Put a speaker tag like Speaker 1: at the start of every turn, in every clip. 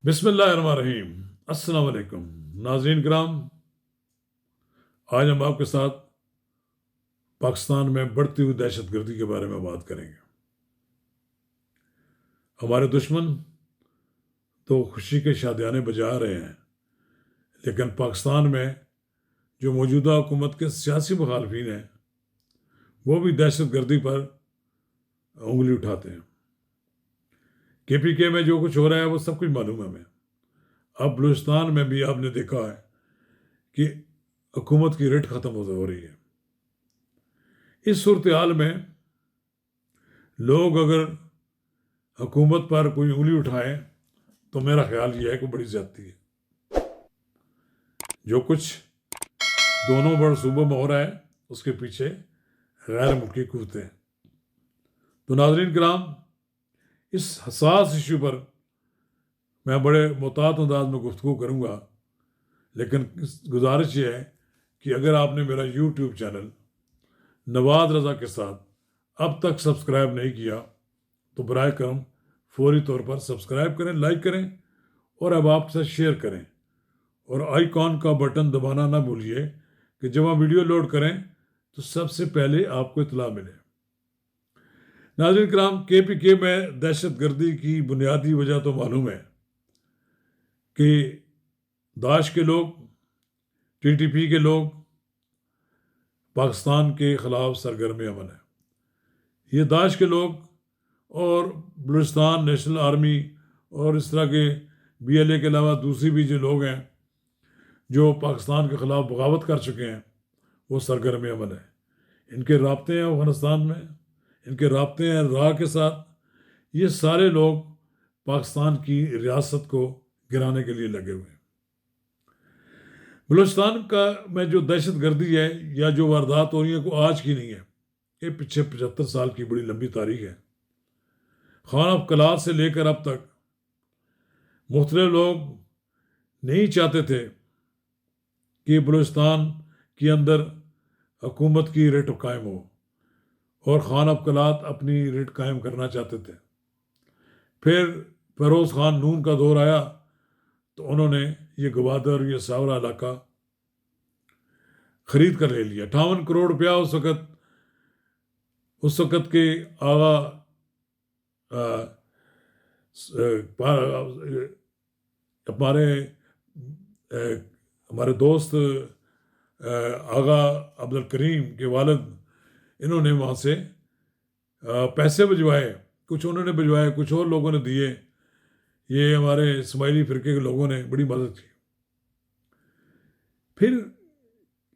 Speaker 1: بسم اللہ الرحمن الرحیم۔ السلام علیکم ناظرین کرام، آج ہم آپ کے ساتھ پاکستان میں بڑھتی ہوئی دہشت گردی کے بارے میں بات کریں گے۔ ہمارے دشمن تو خوشی کے شادیانے بجا رہے ہیں، لیکن پاکستان میں جو موجودہ حکومت کے سیاسی مخالفین ہیں وہ بھی دہشت گردی پر انگلی اٹھاتے ہیں۔ کے پی کے میں جو کچھ ہو رہا ہے وہ سب کچھ معلوم ہے ہمیں۔ اب بلوچستان میں بھی آپ نے دیکھا ہے کہ حکومت کی رٹ ختم ہو رہی ہے۔ اس صورتحال میں لوگ اگر حکومت پر کوئی انگلی اٹھائیں تو میرا خیال یہ ہے کہ بڑی زیادتی ہے۔ جو کچھ دونوں بڑے صوبوں میں ہو رہا ہے اس کے پیچھے غیر ملکی قوتیں ہیں۔ تو ناظرین کرام، اس حساس ایشو پر میں بڑے محتاط انداز میں گفتگو کروں گا، لیکن گزارش یہ ہے کہ اگر آپ نے میرا یوٹیوب چینل نواز رضا کے ساتھ اب تک سبسکرائب نہیں کیا تو براہ کرم فوری طور پر سبسکرائب کریں، لائک کریں اور اب آپ کے ساتھ شیئر کریں، اور آئیکن کا بٹن دبانا نہ بھولیے کہ جب ہم ویڈیو لوڈ کریں تو سب سے پہلے آپ کو اطلاع ملے۔ ناظرین کرام، کے پی کے میں دہشت گردی کی بنیادی وجہ تو معلوم ہے کہ داعش کے لوگ، ٹی ٹی پی کے لوگ پاکستان کے خلاف سرگرم عمل ہیں۔ یہ داعش کے لوگ اور بلوچستان نیشنل آرمی اور اس طرح کے بی ایل اے کے علاوہ دوسری بھی جو لوگ ہیں جو پاکستان کے خلاف بغاوت کر چکے ہیں وہ سرگرم عمل ہے۔ ان کے رابطے ہیں افغانستان میں، ان کے رابطے ہیں راہ کے ساتھ۔ یہ سارے لوگ پاکستان کی ریاست کو گرانے کے لیے لگے ہوئے ہیں۔ بلوچستان میں جو دہشت گردی ہے یا جو واردات ہو رہی ہیں کوئی آج کی نہیں ہے، یہ پچھے 75 سال کی بڑی لمبی تاریخ ہے۔ خانہ قلات سے لے کر اب تک مختلف لوگ نہیں چاہتے تھے کہ بلوچستان کے اندر حکومت کی رٹ قائم ہو، اور خان قلات اپنی رٹ قائم کرنا چاہتے تھے۔ پھر فیروز خان نون کا دور آیا تو انہوں نے یہ گوادر، یہ ساورا علاقہ خرید کر لے لیا۔ 58 کروڑ روپیہ اس وقت کے آغا ہمارے دوست آغا عبد الکریم کے والد، انہوں نے وہاں سے پیسے بھجوائے، کچھ انہوں نے بھجوائے، کچھ اور لوگوں نے دیے۔ یہ ہمارے اسماعیلی فرقے کے لوگوں نے بڑی مدد کی۔ پھر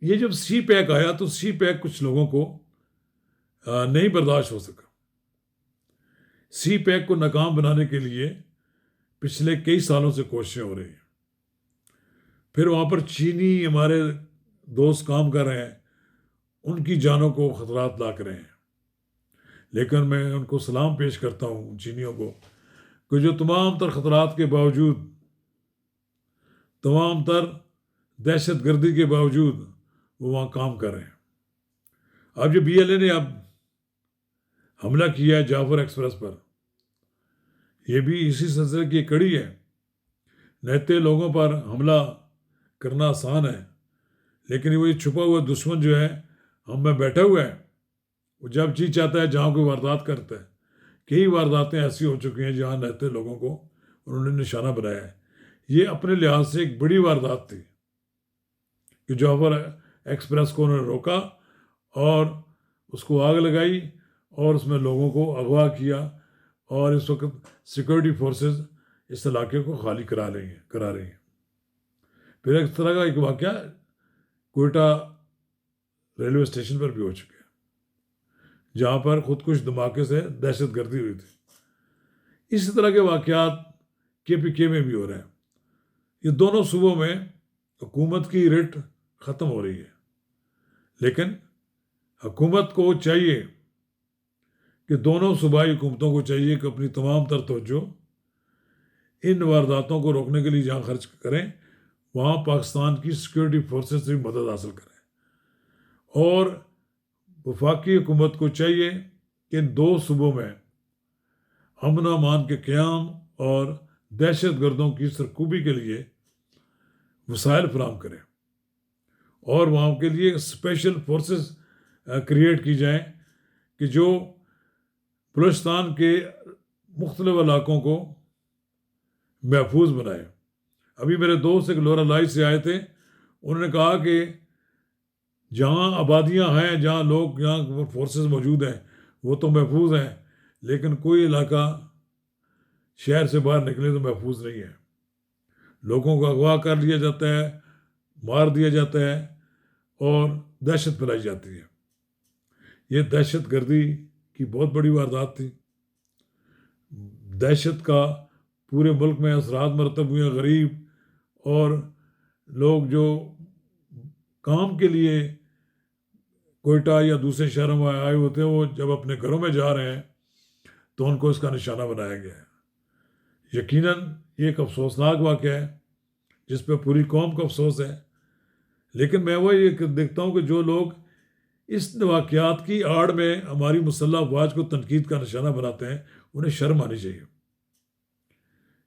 Speaker 1: یہ جب سی پیک آیا تو سی پیک کچھ لوگوں کو نہیں برداشت ہو سکا۔ سی پیک کو ناکام بنانے کے لیے پچھلے کئی سالوں سے کوششیں ہو رہی ہیں۔ پھر وہاں پر چینی ہمارے دوست کام کر رہے ہیں، ان کی جانوں کو خطرات لاق رہے ہیں، لیکن میں ان کو سلام پیش کرتا ہوں چینیوں کو کہ جو تمام تر خطرات کے باوجود، تمام تر دہشت گردی کے باوجود وہ وہاں کام کر رہے ہیں۔ اب جو بی ایل اے نے اب حملہ کیا ہے جعفر ایکسپریس پر، یہ بھی اسی سلسلے کی کڑی ہے۔ نہتے لوگوں پر حملہ کرنا آسان ہے، لیکن وہ چھپا ہوا دشمن جو ہے ہم میں بیٹھا ہوا ہے، وہ جب جی چاہتا ہے جہاں کوئی واردات کرتا ہے۔ کئی وارداتیں ایسی ہو چکی ہیں جہاں رہتے لوگوں کو انہوں نے نشانہ بنایا ہے۔ یہ اپنے لحاظ سے ایک بڑی واردات تھی کہ جعفر ایکسپریس کو انہوں نے روکا اور اس کو آگ لگائی اور اس میں لوگوں کو اغوا کیا، اور اس وقت سیکورٹی فورسز اس علاقے کو خالی کرا رہی ہیں۔ پھر ایک طرح کا ایک واقعہ کوئٹہ ریلوے اسٹیشن پر بھی ہو چکا ہے، جہاں پر خودکش دھماکے سے دہشت گردی ہوئی تھی۔ اسی طرح کے واقعات کے پی کے میں بھی ہو رہے ہیں۔ یہ دونوں صوبوں میں حکومت کی رٹ ختم ہو رہی ہے، لیکن حکومت کو چاہیے کہ دونوں صوبائی حکومتوں کو چاہیے کہ اپنی تمام تر توجہ ان وارداتوں کو روکنے کے لیے جہاں خرچ کریں، وہاں پاکستان کی سیکورٹی فورسز سے بھی مدد حاصل کریں، اور وفاقی حکومت کو چاہیے کہ ان دو صوبوں میں امن و امان کے قیام اور دہشت گردوں کی سرکوبی کے لیے وسائل فراہم کرے اور وہاں کے لیے اسپیشل فورسز کریٹ کی جائیں کہ جو بلوچستان کے مختلف علاقوں کو محفوظ بنائے. ابھی میرے دوست ایک لورا لائی سے آئے تھے. انہوں نے کہا کہ جہاں آبادیاں ہیں, جہاں لوگ, جہاں فورسز موجود ہیں وہ تو محفوظ ہیں, لیکن کوئی علاقہ شہر سے باہر نکلے تو محفوظ نہیں ہے. لوگوں کو اغوا کر لیا جاتا ہے, مار دیا جاتا ہے اور دہشت پھیلائی جاتی ہے. یہ دہشت گردی کی بہت بڑی واردات تھی. دہشت کا پورے ملک میں اثرات مرتب ہوئے. غریب اور لوگ جو کام کے لیے کوئٹہ یا دوسرے شہروں میں آئے ہوتے ہیں, وہ جب اپنے گھروں میں جا رہے ہیں تو ان کو اس کا نشانہ بنایا گیا ہے. یقیناً یہ ایک افسوسناک واقعہ ہے جس پہ پوری قوم کو افسوس ہے. لیکن میں وہ یہ دیکھتا ہوں کہ جو لوگ اس واقعات کی آڑ میں ہماری مسلح افواج کو تنقید کا نشانہ بناتے ہیں, انہیں شرم آنی چاہیے.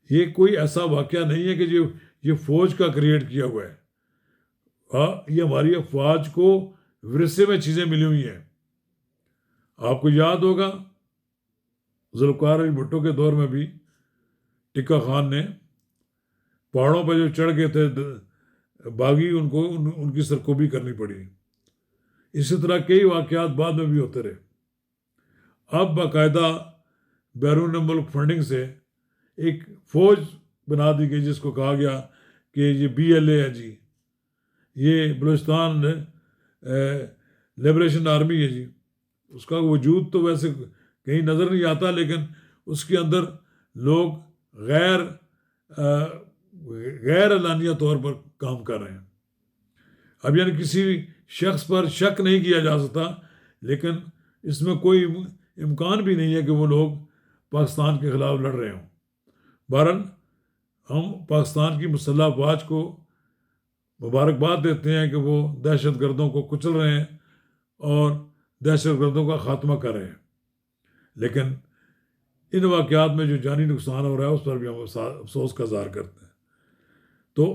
Speaker 1: یہ کوئی ایسا واقعہ نہیں ہے کہ یہ فوج کا کریٹ کیا ہوا ہے. یہ ہماری افواج کو ورثے میں چیزیں ملی ہوئی ہیں. آپ کو یاد ہوگا ذوالفقار علی بھٹو کے دور میں بھی ٹکا خان نے پہاڑوں پہ جو چڑھ گئے تھے باغی, ان کی سرکوبی کرنی پڑی. اسی طرح کئی واقعات بعد میں بھی ہوتے رہے. اب باقاعدہ بیرون ملک فنڈنگ سے ایک فوج بنا دی گئی جس کو کہا گیا کہ یہ BLA ہے جی, یہ بلوچستان لبریشن آرمی ہے جی. اس کا وجود تو ویسے کہیں نظر نہیں آتا, لیکن اس کے اندر لوگ غیر اعلانیہ طور پر کام کر رہے ہیں. اب یعنی کسی شخص پر شک نہیں کیا جا سکتا, لیکن اس میں کوئی امکان بھی نہیں ہے کہ وہ لوگ پاکستان کے خلاف لڑ رہے ہوں. بہرحال ہم پاکستان کی مسلح افواج کو مبارکباد دیتے ہیں کہ وہ دہشت گردوں کو کچل رہے ہیں اور دہشت گردوں کا خاتمہ کر رہے ہیں. لیکن ان واقعات میں جو جانی نقصان ہو رہا ہے اس پر بھی ہم افسوس کا اظہار کرتے ہیں. تو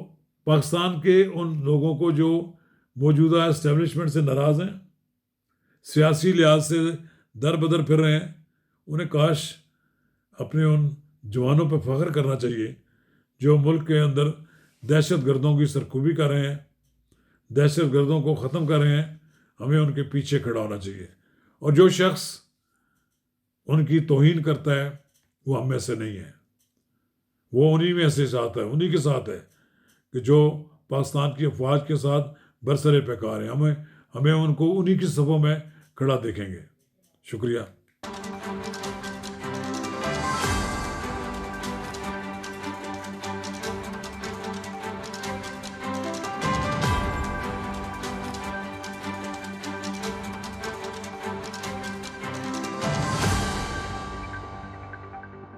Speaker 1: پاکستان کے ان لوگوں کو جو موجودہ اسٹیبلشمنٹ سے ناراض ہیں, سیاسی لحاظ سے در بدر پھر رہے ہیں, انہیں کاش اپنے ان جوانوں پہ فخر کرنا چاہیے جو ملک کے اندر دہشت گردوں کی سرکوبی کر رہے ہیں, دہشت گردوں کو ختم کر رہے ہیں. ہمیں ان کے پیچھے کھڑا ہونا چاہیے. اور جو شخص ان کی توہین کرتا ہے وہ ہم میں سے نہیں ہے, وہ انہی میں سے ساتھ ہے, انہی کے ساتھ ہے کہ جو پاکستان کی افواج کے ساتھ برسر پیکار ہیں. ہمیں ان کو انہی کی صفوں میں کھڑا دیکھیں گے. شکریہ.